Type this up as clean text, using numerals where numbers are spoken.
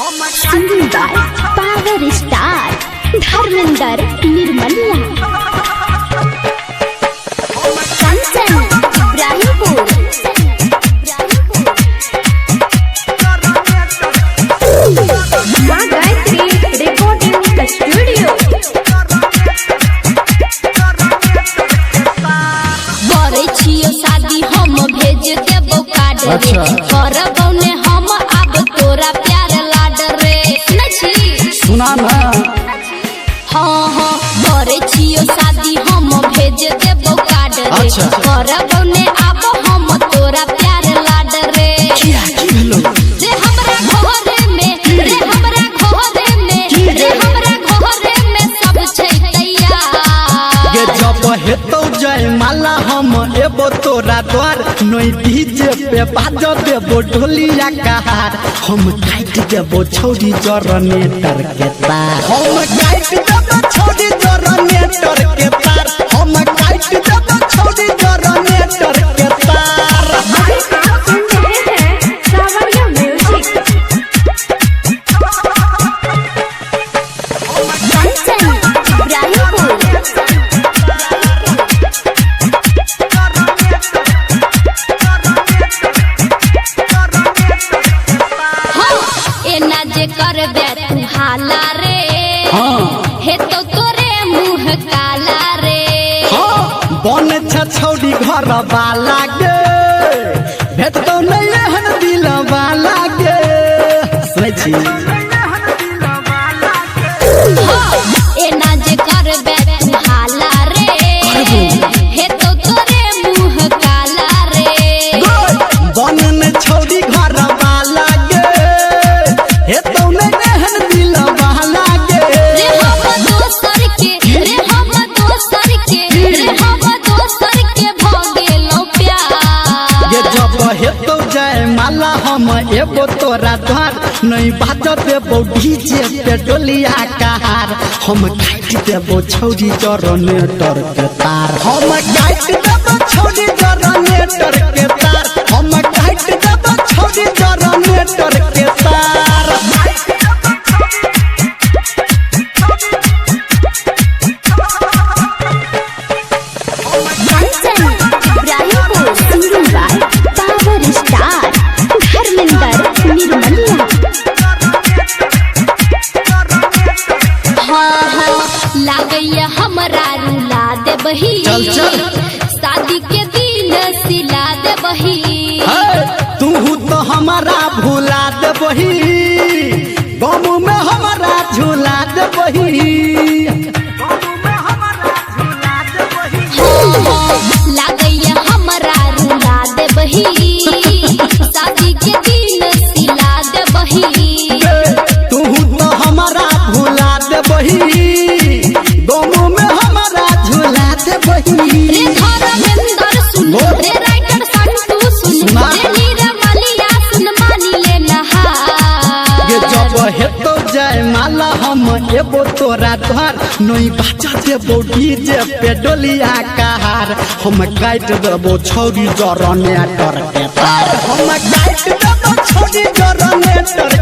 singing by power star Dharmendra Nirmaliya Kanchan Ibrahimpur Maa Gayatri recording studio करे छियो शादी हम भेज देबो कार्ड करबो ने हम अब तोरा प्यार लाड रे नछि सुना ना हाँ करे छियो शादी हम भेज देबो कार्ड रे करबो ने अब हम तोरा प्यार लाड रे रे हमरा घरे में रे हमरा घरे में रे हमरा घरे में सब छै तैयार ये जब हेतौ जय माला हम एबो तोरा द्वार नई डीजे पे बाजो देबो ढोलिया कहार हम काट देबो छौरी जनरेटर के तार हम काट देबो छौरी जनरेटर के तार हम काट देबो छौरी जनरेटर के तार आप सुन रहे हैं सावरिया म्यूजिक कंचन इब्राहिमपुर एना जे करबे तू हाला रे हे तो तोरे मुंह काला रे बन छौड़ी घर वाला गे भेट तो नहीं एहन दिल वाला गे सुनै छी एना जे करबे तू हाला रे हे तो तोरे मुंह काला रे बन छौड़ी घर वाला गे हे तो नहीं एहन दिल वाला गे रे हम दोसर के रे हम दोसर के रे हम दोसर के भगेलो प्यार ये जब हेतौ जय माला हम एबो तोरा द्वार नहीं बाजो देबो डीजे पे डोलिया कहार हम काट देबो छौरी जनरेटर के तार हम काट देबो छौरी जनरेटर के तार हम काट देबो छौरी जनरेटर के तार Kanchan Ibrahimpur singing by power star Dharmendra Nirmaliya हाँ लागैया हमरा रुला देबही चल चल शादी के दिन सिला देबही तू तो हमारा भुला देबही गम में हमारा झूला देबही लागैया हमरा रुला देबही शादी के दिन सिला देबही तू तो हमारा भुला देबही गम में हमारा झूला देबही रे धर्मेंद्र सुन रे राइटर संतू सुन रे निर्मलिया सुन मानी ले नहा ये जब हेतौ जय माला हम एबो तोरा द्वार नई बाजा देबो डीजे पे डोलिया कहार हम काट देबो छौरी जनरेटर के तार हम काट देबो छौरी जनरेटर